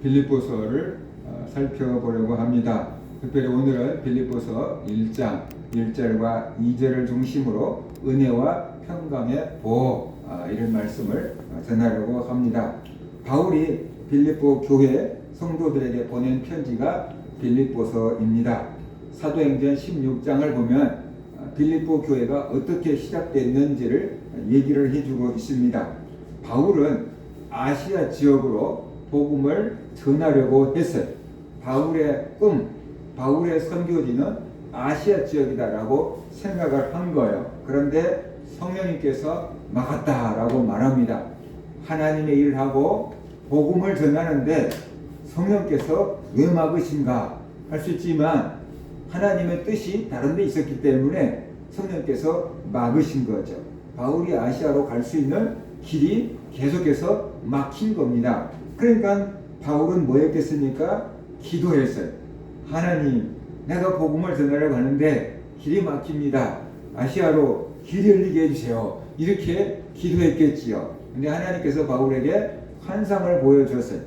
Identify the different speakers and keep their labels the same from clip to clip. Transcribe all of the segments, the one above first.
Speaker 1: 빌립보서를 살펴보려고 합니다. 특별히 오늘은 빌립보서 1장 1절과 2절을 중심으로 은혜와 평강의 보호 이런 말씀을 전하려고 합니다. 바울이 빌립보 교회 성도들에게 보낸 편지가 빌립보서입니다. 사도행전 16장을 보면 빌립보 교회가 어떻게 시작됐는지를 얘기를 해주고 있습니다. 바울은 아시아 지역으로 복음을 전하려고 했어요. 바울의 꿈, 바울의 선교지는 아시아 지역이다라고 생각을 한 거예요. 그런데 성령님께서 막았다라고 말합니다. 하나님의 일을 하고 복음을 전하는데 성령께서 왜 막으신가 할 수 있지만 하나님의 뜻이 다른 데 있었기 때문에 성령께서 막으신 거죠. 바울이 아시아로 갈 수 있는 길이 계속해서 막힌 겁니다. 그러니까 바울은 뭐 했겠습니까? 기도했어요. 하나님, 내가 복음을 전하려고 하는데 길이 막힙니다. 아시아로 길 열리게 해주세요. 이렇게 기도했겠지요. 근데 하나님께서 바울에게 환상을 보여줬어요.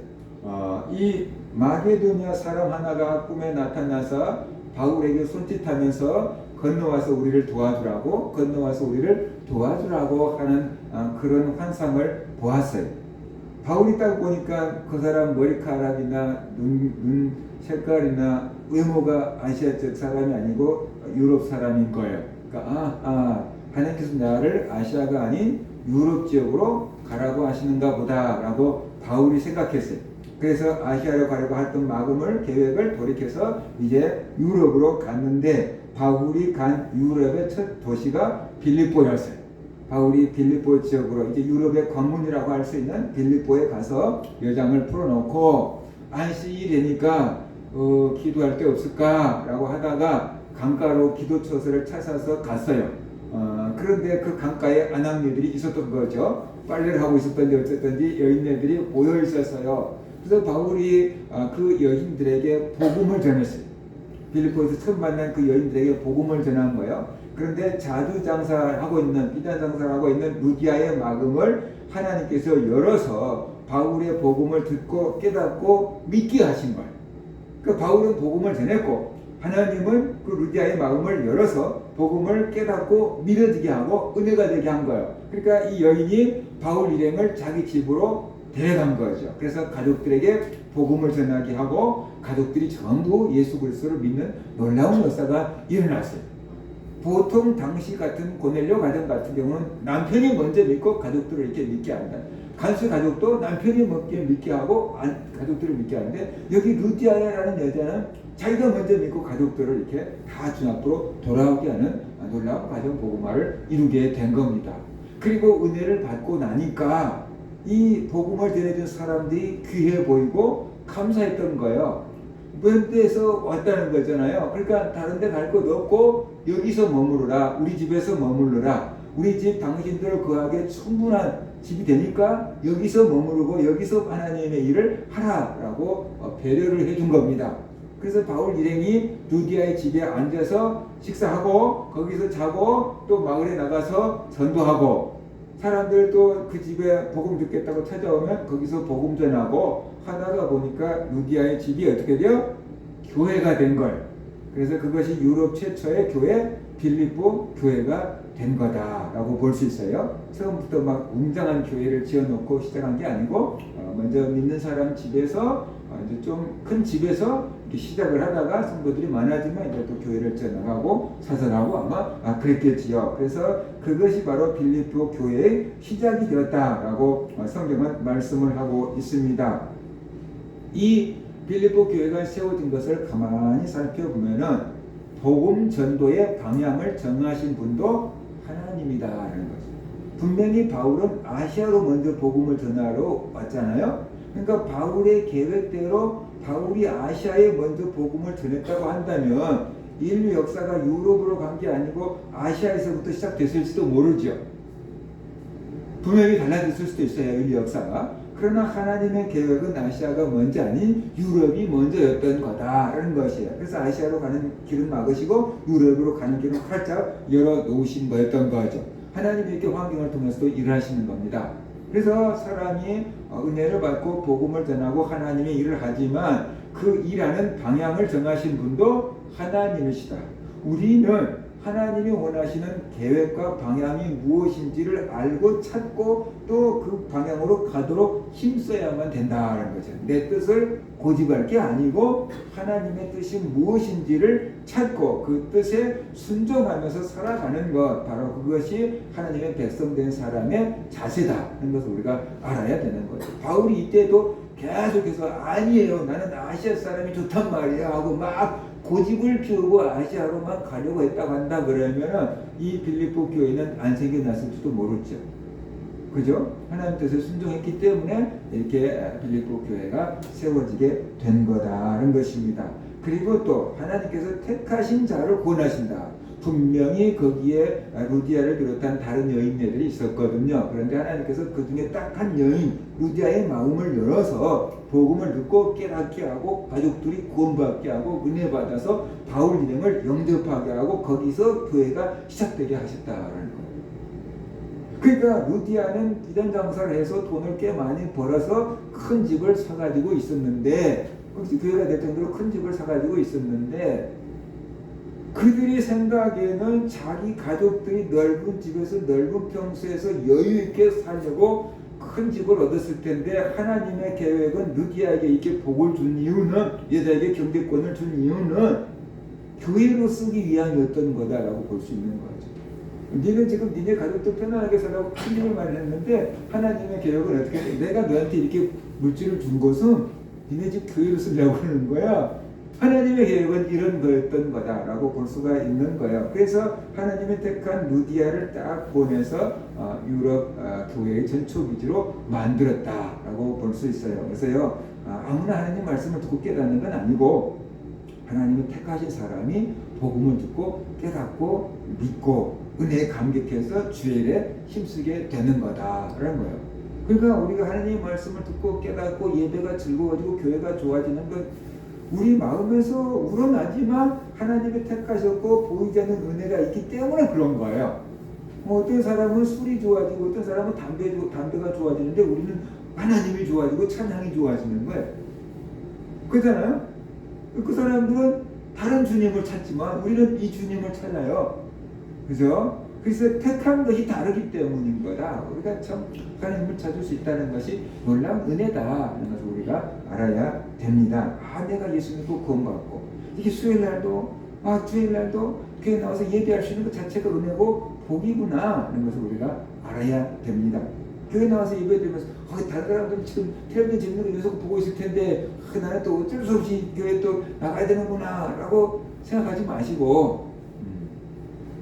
Speaker 1: 이 마게도냐 사람 하나가 꿈에 나타나서 바울에게 손짓하면서 건너와서 우리를 도와주라고 하는 그런 환상을 보았어요. 바울이 딱 보니까 그 사람 머리카락이나 눈 색깔이나 외모가 아시아 쪽 사람이 아니고 유럽 사람인 거예요. 그러니까 하나님께서 나를 아시아가 아닌 유럽 지역으로 가라고 하시는가 보다라고 바울이 생각했어요. 그래서 아시아로 가려고 했던 계획을 돌이켜서 이제 유럽으로 갔는데 바울이 간 유럽의 첫 도시가 빌립보였어요. 바울이 빌립보 지역으로 이제 유럽의 관문이라고 할 수 있는 빌립보에 가서 여장을 풀어놓고 안식이 되니까 기도할 데 없을까라고 하다가 강가로 기도처소를 찾아서 갔어요. 그런데 그 강가에 아낙네들이 있었던 거죠. 빨래를 하고 있었던지 어쨌든지 여인네들이 모여 있었어요. 그래서 바울이 그 여인들에게 복음을 전했어요. 빌립보에서 처음 만난 그 여인들에게 복음을 전한 거예요. 그런데 자주 장사하고 있는 비단 장사를 하고 있는 루디아의 마음을 하나님께서 열어서 바울의 복음을 듣고 깨닫고 믿게 하신 거예요. 그 바울은 복음을 전했고 하나님은 그 루디아의 마음을 열어서 복음을 깨닫고 믿어지게 하고 은혜가 되게 한 거예요. 그러니까 이 여인이 바울 일행을 자기 집으로 데려간 거죠. 그래서 가족들에게 복음을 전하게 하고 가족들이 전부 예수 그리스도를 믿는 놀라운 역사가 일어났어요. 보통 당시 같은 고넬료 가정 같은 경우는 남편이 먼저 믿고 가족들을 이렇게 믿게 한다. 간수 가족도 남편이 믿게 하고 가족들을 믿게 하는데 여기 루디아라는 여자는 자기가 먼저 믿고 가족들을 이렇게 다 주 앞으로 돌아오게 하는 놀라운 가정 복음화를 이루게 된 겁니다. 그리고 은혜를 받고 나니까 이 복음을 전해준 사람들이 귀해 보이고 감사했던 거예요. 먼 데에서 왔다는 거잖아요. 그러니까 다른 데 갈 곳 없고 여기서 머무르라. 우리 집에서 머무르라. 우리 집 당신들을 거하기에 충분한 집이 되니까 여기서 머무르고 여기서 하나님의 일을 하라라고 배려를 해준 겁니다. 그래서 바울 일행이 루디아의 집에 앉아서 식사하고 거기서 자고 또 마을에 나가서 전도하고 사람들 또 그 집에 복음 듣겠다고 찾아오면 거기서 복음 전하고 하다가 보니까 루디아의 집이 어떻게 돼요? 교회가 된 거예요. 그래서 그것이 유럽 최초의 교회 빌립보 교회가 된 거다라고 볼 수 있어요. 처음부터 막 웅장한 교회를 지어놓고 시작한 게 아니고 먼저 믿는 사람 집에서 이제 좀 큰 집에서 이렇게 시작을 하다가 성도들이 많아지면 이제 또 교회를 지어나가고 사선하고 아마 그랬겠지요. 그래서 그것이 바로 빌립보 교회의 시작이 되었다라고 성경은 말씀을 하고 있습니다. 이 빌립보 교회가 세워진 것을 가만히 살펴보면은 복음 전도의 방향을 정하신 분도 하나님이다라는 거죠. 분명히 바울은 아시아로 먼저 복음을 전하러 왔잖아요. 그러니까 바울의 계획대로 바울이 아시아에 먼저 복음을 전했다고 한다면 인류 역사가 유럽으로 간 게 아니고 아시아에서부터 시작됐을지도 모르죠. 분명히 달라졌을 수도 있어요. 인류 역사가. 그러나 하나님의 계획은 아시아가 먼저 아닌 유럽이 먼저였던 거다라는 것이에요. 그래서 아시아로 가는 길은 막으시고 유럽으로 가는 길은 활짝 열어놓으신 거였던 거죠. 하나님이 이렇게 환경을 통해서도 일을 하시는 겁니다. 그래서 사람이 은혜를 받고 복음을 전하고 하나님의 일을 하지만 그 일하는 방향을 정하신 분도 하나님이시다. 우리는 하나님이 원하시는 계획과 방향이 무엇인지를 알고 찾고 또 그 방향으로 가도록 힘써야만 된다는 거죠. 내 뜻을 고집할 게 아니고 하나님의 뜻이 무엇인지를 찾고 그 뜻에 순종하면서 살아가는 것, 바로 그것이 하나님의 백성된 사람의 자세다는 것을 우리가 알아야 되는 거죠. 바울이 이때도 계속해서 아니에요, 나는 아시아 사람이 좋단 말이야 하고 막 고집을 피우고 아시아로만 가려고 했다고 한다 그러면은 이 빌립보 교회는 안 생겨났을지도 모르죠. 그죠? 하나님 뜻에 순종했기 때문에 이렇게 빌립보 교회가 세워지게 된 거다라는 것입니다. 그리고 또 하나님께서 택하신 자를 구원하신다. 분명히 거기에 루디아를 비롯한 다른 여인네들이 있었거든요. 그런데 하나님께서 그 중에 딱 한 여인 루디아의 마음을 열어서 복음을 듣고 깨닫게 하고 가족들이 구원받게 하고 은혜 받아서 바울 일행을 영접하게 하고 거기서 교회가 시작되게 하셨다라는 거예요. 그러니까 루디아는 비단 장사를 해서 돈을 꽤 많이 벌어서 큰 집을 사가지고 있었는데, 교회가 될 정도로 큰 집을 사가지고 있었는데, 그들이 생각에는 자기 가족들이 넓은 집에서 넓은 평수에서 여유 있게 살려고 큰 집을 얻었을 텐데, 하나님의 계획은 루디아에게 이렇게 복을 준 이유는, 여자에게 경제권을 준 이유는 교회로 쓰기 위함이었던 거다라고 볼 수 있는 거죠. 니는 지금 니네 가족들 편안하게 살라고 큰 일을 많이 했는데 하나님의 계획은 어떻게 돼? 내가 너한테 이렇게 물질을 준 것은 니네 집 교회로 쓰려고 하는 거야. 하나님의 계획은 이런 거였던 거다라고 볼 수가 있는 거예요. 그래서 하나님이 택한 루디아를 딱 보내서 유럽 교회의 전초기지로 만들었다라고 볼 수 있어요. 그래서요, 아무나 하나님 말씀을 듣고 깨닫는 건 아니고 하나님이 택하신 사람이 복음을 듣고 깨닫고 믿고 은혜에 감격해서 주일에 힘쓰게 되는 거다라는 거예요. 그러니까 우리가 하나님의 말씀을 듣고 깨닫고 예배가 즐거워지고 교회가 좋아지는 건 우리 마음에서 우러나지만 하나님이 택하셨고 보이지 않는 은혜가 있기 때문에 그런 거예요. 어떤 사람은 술이 좋아지고 어떤 사람은 담배가 좋아지는데 우리는 하나님이 좋아지고 찬양이 좋아지는 거예요. 그렇잖아요? 그 사람들은 다른 주님을 찾지만 우리는 이 주님을 찾아요. 그죠? 그래서 택한 것이 다르기 때문인 거다. 우리가 참 하나님을 찾을 수 있다는 것이 놀라운 은혜다라는 것을 우리가 알아야 됩니다. 내가 예수 믿고 구원받고 이게 수요일날도 주일날도 교회 나와서 예배할 수 있는 것 자체가 은혜고 복이구나 하는 것을 우리가 알아야 됩니다. 교회 나와서 예배드리면서 다른 사람들은 지금 텔레비전 재밌는 거 요새 보고 있을 텐데 나는 또 어쩔 수 없이 교회 또 나가야 되는구나 라고 생각하지 마시고,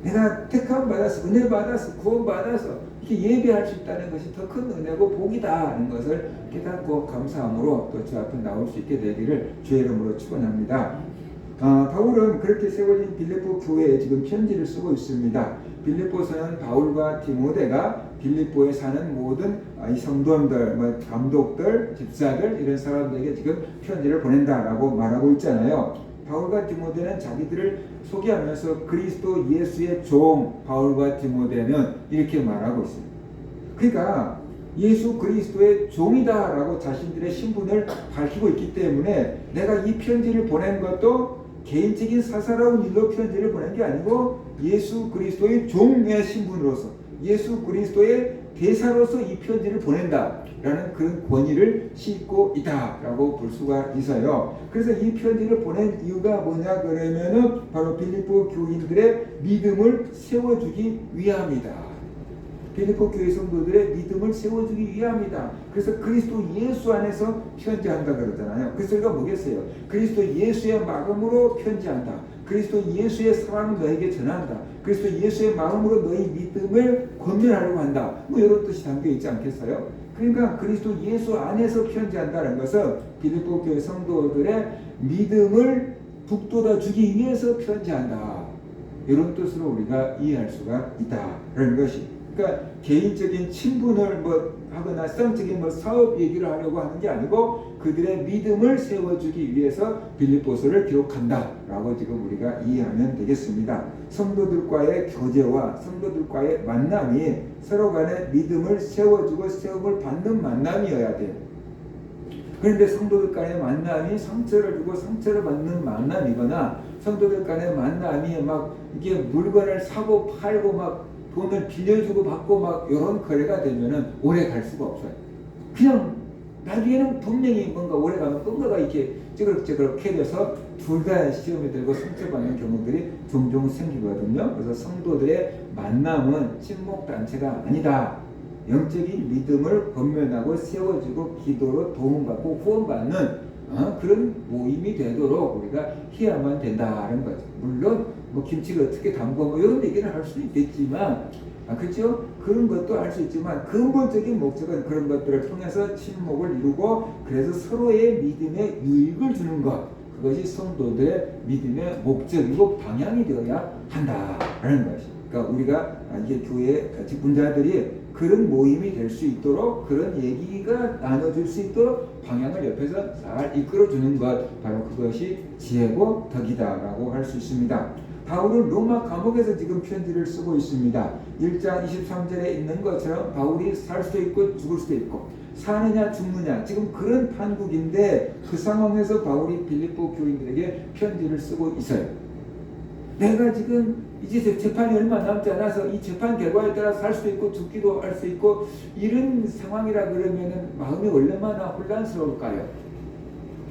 Speaker 1: 내가 택함 받았어, 은혜 받았어, 구원 받아서 이렇게 예배할 수 있다는 것이 더 큰 은혜고 복이다 하는 것을 깨닫고 감사함으로 또 주 앞에 나올 수 있게 되기를 주의 이름으로 축원합니다. 바울은 그렇게 세워진 빌립보 교회에 지금 편지를 쓰고 있습니다. 빌립보서는 바울과 디모데가 빌립보에 사는 모든 이 성도들, 감독들, 집사들 이런 사람들에게 지금 편지를 보낸다라고 말하고 있잖아요. 바울과 디모데는 자기들을 소개하면서 그리스도 예수의 종 바울과 디모데는 이렇게 말하고 있습니다. 그러니까 예수 그리스도의 종이다라고 자신들의 신분을 밝히고 있기 때문에 내가 이 편지를 보낸 것도 개인적인 사사로운 일로 편지를 보낸 게 아니고 예수 그리스도의 종의 신분으로서 예수 그리스도의 대사로서 이 편지를 보낸다라는 그런 권위를 싣고 있다라고 볼 수가 있어요. 그래서 이 편지를 보낸 이유가 뭐냐 그러면은 바로 빌립보 교인들의 믿음을 세워주기 위함이다. 빌립보 교회 성도들의 믿음을 세워주기 위함이다. 그래서 그리스도 예수 안에서 편지한다 그러잖아요. 그래서 우리가 뭐겠어요? 그리스도 예수의 마음으로 편지한다. 그리스도 예수의 사랑을 너에게 전한다. 그리스도 예수의 마음으로 너희 믿음을 권면하려고 한다. 이런 뜻이 담겨 있지 않겠어요? 그러니까 그리스도 예수 안에서 편지한다는 것은 빌립보 교회 성도들의 믿음을 북돋아 주기 위해서 편지한다. 이런 뜻으로 우리가 이해할 수가 있다라는 것이 그러니까 개인적인 친분을 뭐 하거나 성적인 뭐 사업 얘기를 하려고 하는 게 아니고 그들의 믿음을 세워주기 위해서 빌립보서를 기록한다라고 지금 우리가 이해하면 되겠습니다. 성도들과의 교제와 성도들과의 만남이 서로 간의 믿음을 세워주고 세움을 받는 만남이어야 돼요. 그런데 성도들 간의 만남이 상처를 주고 상처를 받는 만남이거나 성도들 간의 만남이 막 이게 물건을 사고 팔고 막 돈을 빌려주고 받고 막 이런 거래가 되면은 오래 갈 수가 없어요. 그냥 나중에는 분명히 뭔가 오래 가면 뭔가가 이렇게 찌그럭찌그럭 해져서 둘 다 시험에 들고 상처받는 경우들이 종종 생기거든요. 그래서 성도들의 만남은 친목단체가 아니다. 영적인 믿음을 건면하고 세워주고 기도로 도움받고 후원받는 그런 모임이 되도록 우리가 해야만 된다는 거죠. 물론 뭐 김치를 어떻게 담고 뭐 이런 얘기를 할 수 있겠지만 그렇죠? 그런 것도 할 수 있지만 근본적인 목적은 그런 것들을 통해서 친목을 이루고 그래서 서로의 믿음에 유익을 주는 것, 그것이 성도들의 믿음의 목적이고 방향이 되어야 한다라는 것이. 그러니까 우리가 이게 교회 직분자들이 그런 모임이 될 수 있도록 그런 얘기가 나눠줄 수 있도록 방향을 옆에서 잘 이끌어주는 것, 바로 그것이 지혜고 덕이다라고 할 수 있습니다. 바울은 로마 감옥에서 지금 편지를 쓰고 있습니다. 1장 23절에 있는 것처럼 바울이 살 수도 있고 죽을 수도 있고 사느냐 죽느냐 지금 그런 판국인데 그 상황에서 바울이 빌립보 교인들에게 편지를 쓰고 있어요. 내가 지금 이제 재판이 얼마 남지 않아서 이 재판 결과에 따라 살 수도 있고 죽기도 할 수 있고 이런 상황이라 그러면은 마음이 얼마나 혼란스러울까요?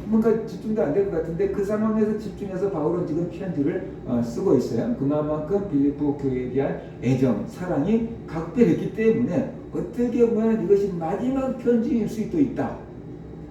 Speaker 1: 뭔가 집중도 안 될 것 같은데 그 상황에서 집중해서 바울은 지금 편지를 쓰고 있어요. 그만큼 빌립보 교회에 대한 애정, 사랑이 각별했기 때문에 어떻게 보면 이것이 마지막 편지일 수도 있다.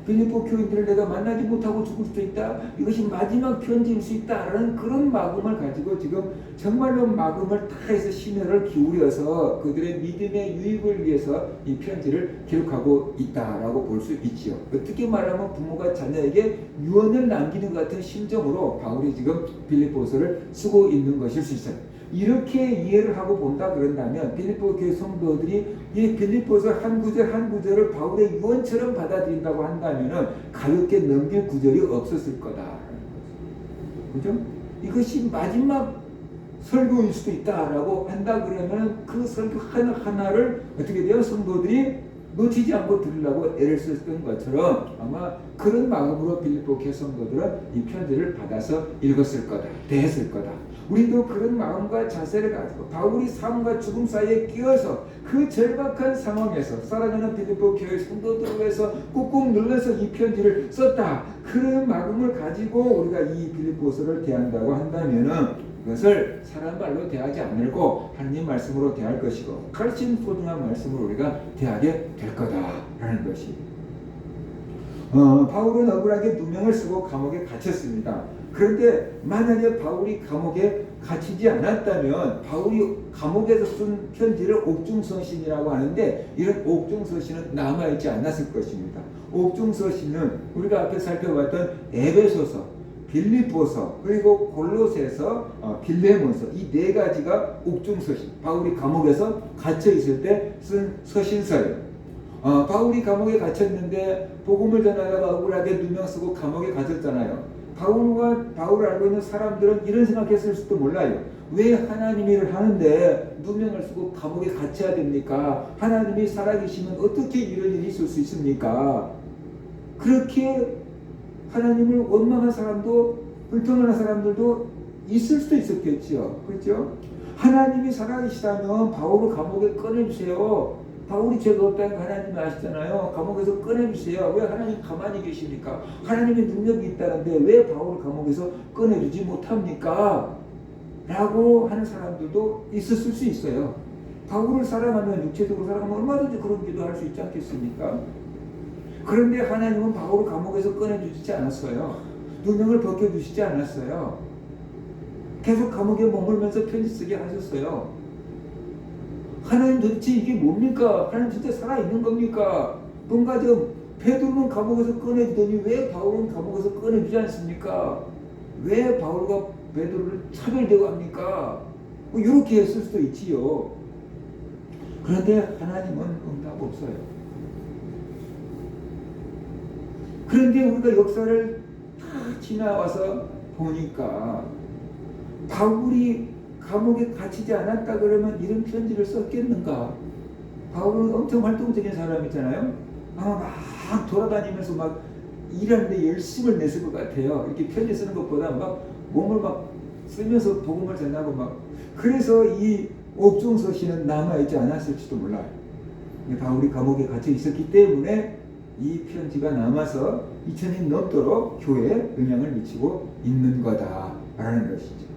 Speaker 1: 빌립보 교인들을 내가 만나지 못하고 죽을 수도 있다. 이것이 마지막 편지일 수 있다라는 그런 마음을 가지고 지금 정말로 마음을 다해서 심혈을 기울여서 그들의 믿음의 유익을 위해서 이 편지를 기록하고 있다라고 볼 수 있지요. 어떻게 말하면 부모가 자녀에게 유언을 남기는 것 같은 심정으로 바울이 지금 빌립보서를 쓰고 있는 것일 수 있어요. 이렇게 이해를 하고 본다 그런다면 빌립보 교회 성도들이 이 빌립보서 한 구절 한 구절을 바울의 유언처럼 받아들인다고 한다면은 가볍게 넘길 구절이 없었을 거다. 그죠? 이것이 마지막 설교일 수도 있다라고 한다 그러면 그 설교 하나하나를 어떻게 돼요? 성도들이 놓치지 않고 들으려고 애를 썼던 것처럼 아마 그런 마음으로 빌립보 교회 성도들은 이 편지를 받아서 읽었을 거다. 대했을 거다. 우리도 그런 마음과 자세를 가지고 바울이 삶과 죽음 사이에 끼어서 그 절박한 상황에서 사랑하는 빌립보 교회 성도들을 위해서 꾹꾹 눌러서 이 편지를 썼다. 그런 마음을 가지고 우리가 이 빌립보서를 대한다고 한다면은 그것을 사람 말로 대하지 않고 하나님 말씀으로 대할 것이고 훨씬 소중한 말씀으로 우리가 대하게 될 거다라는 것이. 바울은 억울하게 누명을 쓰고 감옥에 갇혔습니다. 그런데 만약에 바울이 감옥에 갇히지 않았다면 바울이 감옥에서 쓴 편지를 옥중서신이라고 하는데 이런 옥중서신은 남아있지 않았을 것입니다. 옥중서신은 우리가 앞에 살펴봤던 에베소서, 빌립보서, 그리고 골로새서, 빌레몬서 이 네 가지가 옥중서신, 바울이 감옥에서 갇혀 있을 때 쓴 서신서예요. 바울이 감옥에 갇혔는데 복음을 전하다가 억울하게 누명 쓰고 감옥에 갇혔잖아요. 바울을 알고 있는 사람들은 이런 생각했을 수도 몰라요. 왜 하나님이 일을 하는데 누명을 쓰고 감옥에 갇혀야 됩니까? 하나님이 살아계시면 어떻게 이런 일이 있을 수 있습니까? 그렇게 하나님을 원망한 사람도 불평하는 사람들도 있을 수도 있었겠지요. 그렇죠? 하나님이 살아계시다면 바울을 감옥에 꺼내주세요. 바울이 죄가 없다는 거 하나님이 아시잖아요. 감옥에서 꺼내주세요. 왜 하나님 가만히 계십니까? 하나님의 능력이 있다는데 왜 바울을 감옥에서 꺼내주지 못합니까? 라고 하는 사람들도 있었을 수 있어요. 바울을 사랑하면, 육체적으로 사랑하면 얼마든지 그런 기도 할 수 있지 않겠습니까? 그런데 하나님은 바울을 감옥에서 꺼내주시지 않았어요. 누명을 벗겨주시지 않았어요. 계속 감옥에 머물면서 편지 쓰게 하셨어요. 하나님 도대체 이게 뭡니까? 하나님 진짜 살아있는 겁니까? 뭔가 좀 베드로는 감옥에서 꺼내주더니 왜 바울은 감옥에서 꺼내주지 않습니까? 왜 바울과 베드로를 차별대고 합니까? 뭐 이렇게 했을 수도 있지요. 그런데 하나님은 응답 없어요. 그런데 우리가 역사를 다 지나와서 보니까 바울이 감옥에 갇히지 않았다 그러면 이런 편지를 썼겠는가? 바울은 엄청 활동적인 사람이잖아요. 아마 막 돌아다니면서 막 일하는데 열심을 냈을 것 같아요. 이렇게 편지 쓰는 것보다 막 몸을 막 쓰면서 복음을 전하고 막, 그래서 이 옥중서신은 남아있지 않았을지도 몰라요. 바울이 감옥에 갇혀 있었기 때문에 이 편지가 남아서 2000년 넘도록 교회에 영향을 미치고 있는 거다라는 것이죠.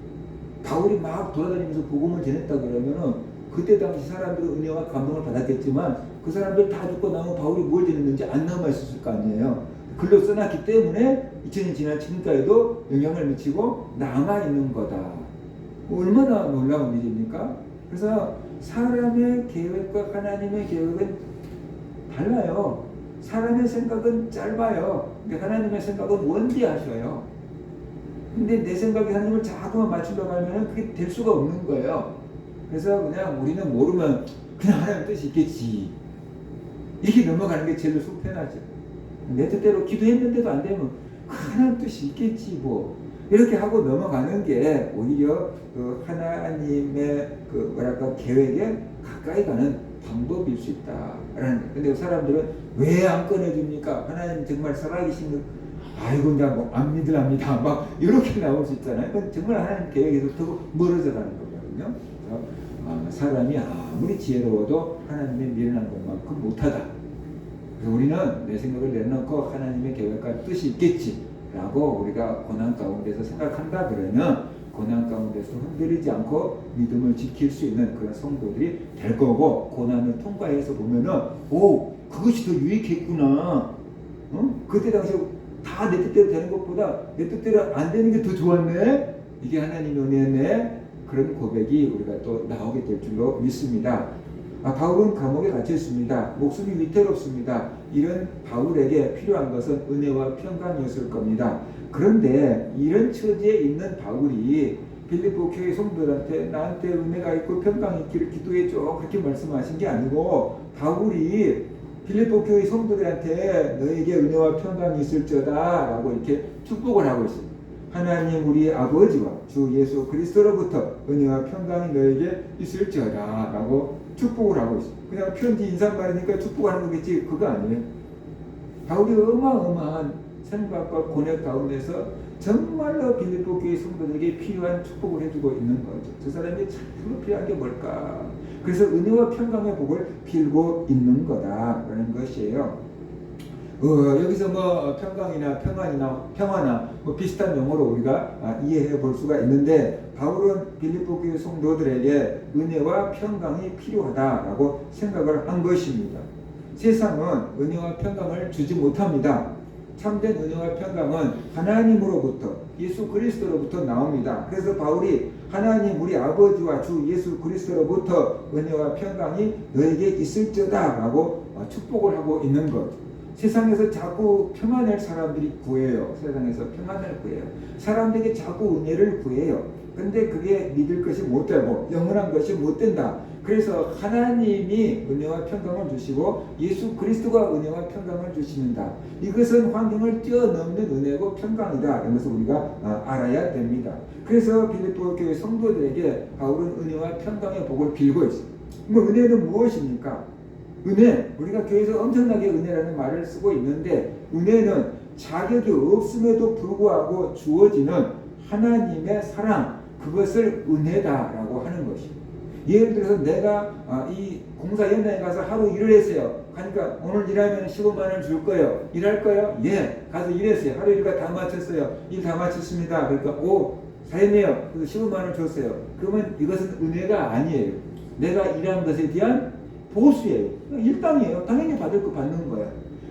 Speaker 1: 바울이 막 돌아다니면서 복음을 전했다 그러면은 그때 당시 사람들은 은혜와 감동을 받았겠지만 그 사람들 다 죽고 나면 바울이 뭘 전했는지 안 남아 있었을 거 아니에요. 글로 써놨기 때문에 2000년 지난 지금까지도 영향을 미치고 남아 있는 거다. 얼마나 놀라운 일입니까? 그래서 사람의 계획과 하나님의 계획은 달라요. 사람의 생각은 짧아요. 근데 하나님의 생각은 원대하셔요. 근데 내 생각이 하나님을 자꾸만 맞추려고 하면 그게 될 수가 없는 거예요. 그래서 그냥 우리는 모르면 그냥 하나님 뜻이 있겠지, 이렇게 넘어가는 게 제일 속 편하죠. 내 뜻대로 기도했는데도 안 되면 하나님 뜻이 있겠지 뭐, 이렇게 하고 넘어가는 게 오히려 그 하나님의 그 뭐랄까 계획에 가까이 가는 방법일 수 있다라는. 근데 사람들은 왜 안 꺼내줍니까? 하나님 정말 살아계신 거 아이고 이제 뭐 안 믿으랍니다 막 이렇게 나올 수 있잖아요. 그건 정말 하나님 계획에서 더 멀어져 가는 거거든요. 사람이 아무리 지혜로워도 하나님의 미련한 것만큼 못하다. 그래서 우리는 내 생각을 내놓고 하나님의 계획과 뜻이 있겠지라고 우리가 고난 가운데서 생각한다 그러면 고난 가운데서 흔들리지 않고 믿음을 지킬 수 있는 그런 성도들이 될 거고, 고난을 통과해서 보면은 오, 그것이 더 유익했구나. 그때 당시에 다 내 뜻대로 되는 것보다 내 뜻대로 안 되는 게 더 좋았네. 이게 하나님의 은혜네. 그런 고백이 우리가 또 나오게 될 줄로 믿습니다. 바울은 감옥에 갇혀 있습니다. 목숨이 위태롭습니다. 이런 바울에게 필요한 것은 은혜와 평강이었을 겁니다. 그런데 이런 처지에 있는 바울이 빌립보 교회 성도들한테 나한테 은혜가 있고 평강이 있기를 기도해줘 그렇게 말씀하신 게 아니고, 바울이 빌립보 교회 성도들한테 너에게 은혜와 평강이 있을저다 라고 이렇게 축복을 하고 있습니다. 하나님 우리 아버지와 주 예수 그리스도로부터 은혜와 평강이 너에게 있을지어다 라고 축복을 하고 있어요. 그냥 편지 인사말이니까 축복하는 거겠지, 그거 아니에요. 바울이 어마어마한 생각과 고뇌 가운데서 정말로 빌립보 교회 성도들에게 필요한 축복을 해주고 있는 거죠. 저 사람이 참으로 필요한 게 뭘까? 그래서 은혜와 평강의 복을 빌고 있는 거다라는 것이에요. 여기서 뭐 평강이나 평화나 뭐 비슷한 용어로 우리가 이해해 볼 수가 있는데, 바울은 빌립보 교회 성도들에게 은혜와 평강이 필요하다라고 생각을 한 것입니다. 세상은 은혜와 평강을 주지 못합니다. 참된 은혜와 평강은 하나님으로부터, 예수 그리스도로부터 나옵니다. 그래서 바울이 하나님 우리 아버지와 주 예수 그리스도로부터 은혜와 평강이 너에게 있을지어다 라고 축복을 하고 있는 것. 세상에서 자꾸 평안을 사람들이 구해요. 세상에서 평안을 구해요. 사람들에게 자꾸 은혜를 구해요. 근데 그게 믿을 것이 못 되고 영원한 것이 못 된다. 그래서 하나님이 은혜와 평강을 주시고 예수 그리스도가 은혜와 평강을 주시는다. 이것은 환경을 뛰어넘는 은혜고 평강이다. 이런 것을 우리가 알아야 됩니다. 그래서 빌립보 교회 성도들에게 바울은 은혜와 평강의 복을 빌고 있습니다. 뭐 은혜는 무엇입니까? 은혜, 우리가 교회에서 엄청나게 은혜라는 말을 쓰고 있는데, 은혜는 자격이 없음에도 불구하고 주어지는 하나님의 사랑, 그것을 은혜다라고 하는 것입니다. 예를 들어서 내가 이 공사 현장에 가서 하루 일을 했어요. 그러니까 오늘 일하면 15만 원 줄 거예요. 일할 거예요? 예. 가서 일했어요. 하루 일과 다 마쳤어요. 일 다 마쳤습니다. 그러니까 오, 잘했네요. 그래서 15만 원 줬어요. 그러면 이것은 은혜가 아니에요. 내가 일한 것에 대한 보수예요. 일당이에요. 당연히 받을 거 받는 거야.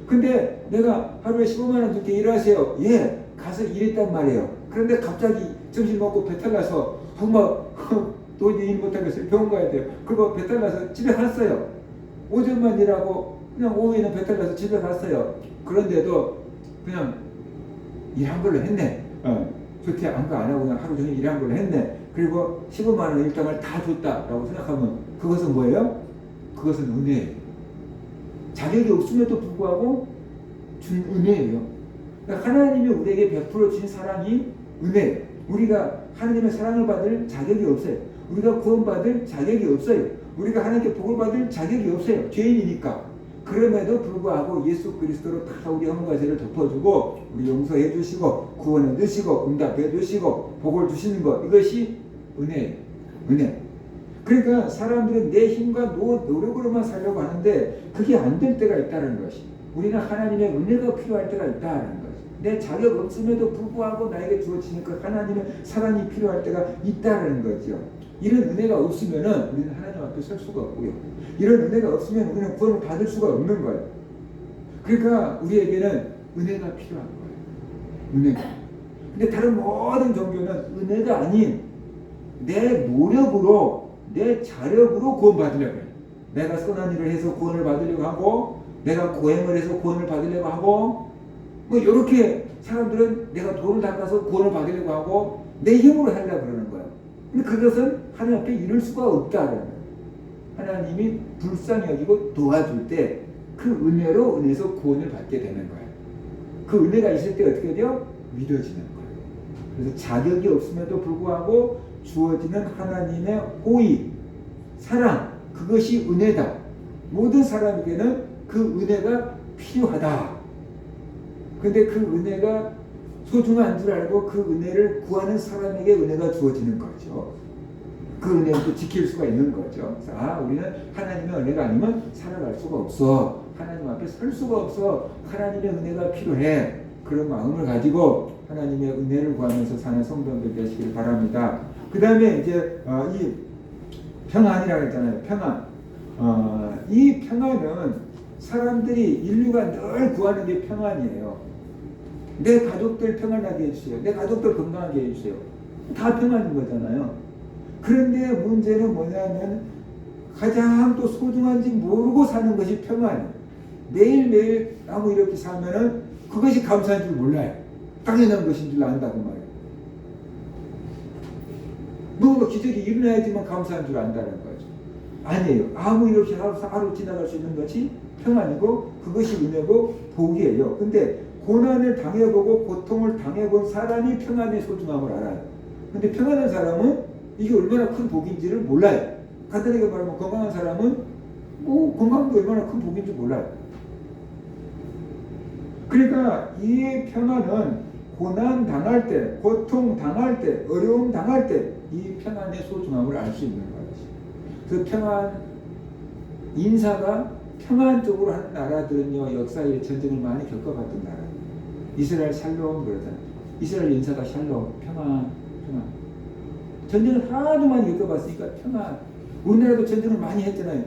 Speaker 1: 근데 내가 하루에 15만 원 줄게 일하세요. 예. 가서 일했단 말이에요. 그런데 갑자기 점심 먹고 배탈 나서 막 도저히 일 못하겠어요. 병원 가야 돼요. 그리고 배탈 나서 집에 갔어요. 오전만 일하고 그냥 오후에는 배탈 나서 집에 갔어요. 그런데도 그냥 일한 걸로 했네. 조퇴 안 하고 그냥 하루 종일 일한 걸로 했네. 그리고 15만 원 일당을 다 줬다라고 생각하면 그것은 뭐예요? 그것은 은혜예요. 자격이 없음에도 불구하고 준 은혜예요. 그러니까 하나님이 우리에게 베풀어 주신 사랑이 은혜예요. 우리가 하나님의 사랑을 받을 자격이 없어요. 우리가 구원받을 자격이 없어요. 우리가 하나님께 복을 받을 자격이 없어요. 죄인이니까. 그럼에도 불구하고 예수 그리스도로 다 우리 허물과 죄를 덮어주고 우리 용서해 주시고 구원해 주시고 응답해 주시고 복을 주시는 것, 이것이 은혜예요. 은혜. 그러니까 사람들은 내 힘과 노력으로만 살려고 하는데 그게 안 될 때가 있다는 것이, 우리는 하나님의 은혜가 필요할 때가 있다는 것이, 내 자격 없음에도 불구하고 나에게 주어지는 그 하나님의 사랑이 필요할 때가 있다는 거죠. 이런 은혜가 없으면은 우리는 하나님 앞에 설 수가 없고요. 이런 은혜가 없으면 우리는 구원을 받을 수가 없는 거예요. 그러니까 우리에게는 은혜가 필요한 거예요. 은혜가. 근데 다른 모든 종교는 은혜가 아닌 내 노력으로, 내 자력으로 구원받으려고 해요. 내가 선한 일을 해서 구원을 받으려고 하고, 내가 고행을 해서 구원을 받으려고 하고, 뭐 이렇게 사람들은 내가 돈을 닦아서 구원을 받으려고 하고 내 힘으로 하려고 그러는 거예요. 근데 그것은 하나님 앞에 이룰 수가 없다는 거예요. 하나님이 불쌍히 여기고 도와줄 때 그 은혜로 은혜에서 구원을 받게 되는 거예요. 그 은혜가 있을 때 어떻게 돼요? 믿어지는 거예요. 그래서 자격이 없음에도 불구하고 주어지는 하나님의 호의, 사랑, 그것이 은혜다. 모든 사람에게는 그 은혜가 필요하다. 근데 그 은혜가 소중한 줄 알고 그 은혜를 구하는 사람에게 은혜가 주어지는 거죠. 그 은혜를 또 지킬 수가 있는 거죠. 우리는 하나님의 은혜가 아니면 살아갈 수가 없어. 하나님 앞에 설 수가 없어. 하나님의 은혜가 필요해. 그런 마음을 가지고 하나님의 은혜를 구하면서 사는 성도들 되시길 바랍니다. 그 다음에 이제 이 평안이라고 했잖아요. 평안. 이 평안은 사람들이, 인류가 늘 구하는 게 평안이에요. 내 가족들 평안하게 해주세요. 내 가족들 건강하게 해주세요. 다 평안인 거잖아요. 그런데 문제는 뭐냐면 가장 또 소중한지 모르고 사는 것이 평안이에요. 매일매일 나무 이렇게 사면은 그것이 감사한 줄 몰라요. 당연한 것인 줄 안다고 말이에요. 뭔가 기적이 일어나야지만 감사한 줄 안다는 거죠. 아니에요. 아무 일 없이 하루 지나갈 수 있는 것이 평안이고 그것이 은혜고 복이에요. 근데 고난을 당해보고 고통을 당해본 사람이 평안의 소중함을 알아요. 근데 평안한 사람은 이게 얼마나 큰 복인지를 몰라요. 간단하게 말하면 건강한 사람은 건강도 얼마나 큰 복인지 몰라요. 그러니까 이 평안은 고난 당할 때, 고통 당할 때, 어려움 당할 때 이 평안의 소중함을 알 수 있는 거지. 그 평안, 인사가 평안 쪽으로 하는 나라들은요, 역사에 전쟁을 많이 겪어봤던 나라예요. 이스라엘 샬롬 그러잖아요. 이스라엘 인사가 샬롬, 평안. 전쟁을 하도 많이 겪어봤으니까 평안. 우리나라도 전쟁을 많이 했잖아요.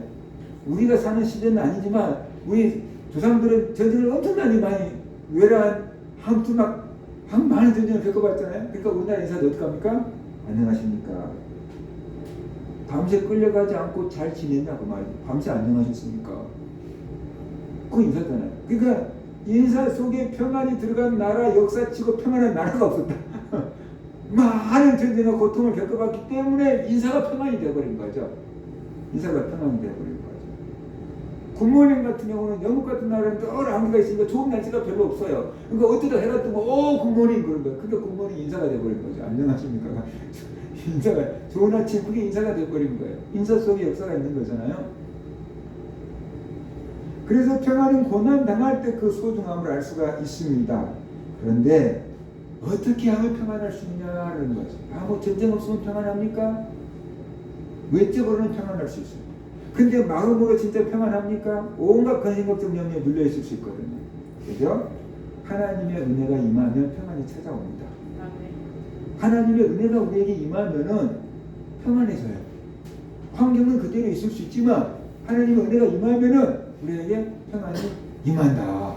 Speaker 1: 우리가 사는 시대는 아니지만 우리 조상들은 전쟁을 엄청나게 많이, 외란, 항투 많은 전쟁을 겪어봤잖아요. 그러니까 우리나라 인사도 어떡합니까? 안녕하십니까? 밤새 끌려가지 않고 잘 지냈냐고 말이에요. 밤새 안녕하셨습니까? 그 인사잖아요. 그러니까 인사 속에 평안이 들어간 나라, 역사치고 평안한 나라가 없었다. 많은 전쟁과 고통을 겪어봤기 때문에 인사가 평안이 되어버린 거죠. 인사가 평안이 되어버린 거죠. 굿모닝 같은 경우는, 영국 같은 나라는 늘 아무가 있으니까 좋은 날씨가 별로 없어요. 그러니까 어쩌다 해가 뜨면 굿모닝 그런 거예요. 그게 굿모닝 인사가 되어버린 거죠. 안녕하십니까? 인사가, 좋은 아침, 그게 인사가 되어버린 거예요. 인사 속에 역사가 있는 거잖아요. 그래서 평안은 고난 당할 때 그 소중함을 알 수가 있습니다. 그런데 어떻게 하면 평안할 수 있냐는 거죠. 뭐 전쟁 없으면 평안합니까? 외적으로는 평안할 수 있습니다. 근데 마음으로 진짜 평안합니까? 온갖 근심 걱정 염려에 눌려 있을 수 있거든요. 그죠? 하나님의 은혜가 임하면 평안이 찾아옵니다. 하나님의 은혜가 우리에게 임하면은 평안해져요. 환경은 그대로 있을 수 있지만 하나님의 은혜가 임하면은 우리에게 평안이 임한다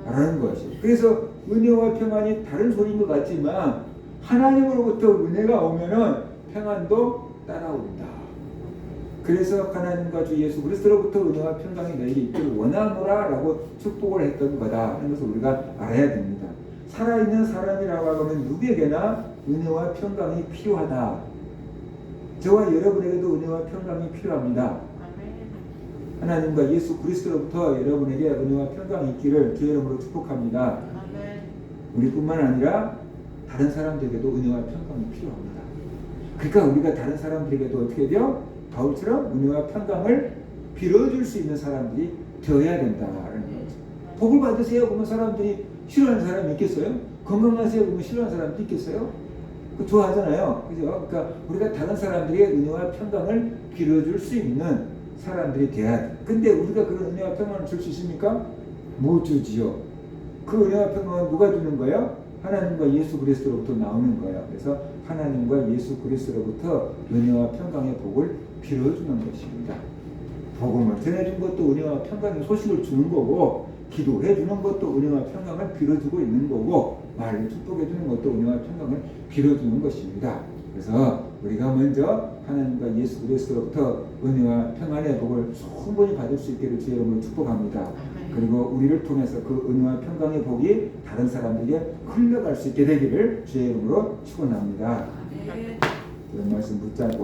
Speaker 1: 라는 것이죠. 그래서 은혜와 평안이 다른 소리인 것 같지만 하나님으로부터 은혜가 오면은 평안도 따라온다. 그래서 하나님과 주 예수 그리스도로부터 은혜와 평강이 너에게 있기를 원하노라 라고 축복을 했던 거다 하는 것을 우리가 알아야 됩니다. 살아있는 사람이라고 하면 누구에게나 은혜와 평강이 필요하다. 저와 여러분에게도 은혜와 평강이 필요합니다. 하나님과 예수 그리스도로부터 여러분에게 은혜와 평강이 있기를 주의 이름으로 축복합니다.
Speaker 2: 아멘.
Speaker 1: 우리뿐만 아니라 다른 사람들에게도 은혜와 평강이 필요합니다. 그러니까 우리가 다른 사람들에게도 어떻게 돼요? 바울처럼 은혜와 평강을 빌어줄 수 있는 사람들이 되어야 된다라는 거죠. 복을 받으세요 그러면 사람들이 싫어하는 사람이 있겠어요? 건강하세요 그러면 싫어하는 사람도 있겠어요? 좋아하잖아요. 그죠? 그러니까 우리가 다른 사람들에게 은혜와 평강을 빌어줄 수 있는 사람들이 돼야 돼. 근데 우리가 그런 은혜와 평강을 줄 수 있습니까? 못 주지요. 그 은혜와 평강은 누가 주는 거예요? 하나님과 예수 그리스도로부터 나오는 거예요. 그래서 하나님과 예수 그리스도로부터 은혜와 평강의 복을 빌어주는 것입니다. 복음을 전해준 것도 은혜와 평강의 소식을 주는 거고, 기도해 주는 것도 은혜와 평강을 빌어주고 있는 거고, 말을 축복해 주는 것도 은혜와 평강을 빌어주는 것입니다. 그래서 우리가 먼저 하나님과 예수 그리스도로부터 은혜와 평안의 복을 충분히 받을 수 있기를 주의 이름으로 축복합니다. 그리고 우리를 통해서 그 은혜와 평강의 복이 다른 사람들에게 흘러갈 수 있게 되기를 주의 이름으로 축원합니다.
Speaker 2: 아멘.
Speaker 1: 이런 말씀 붙잡고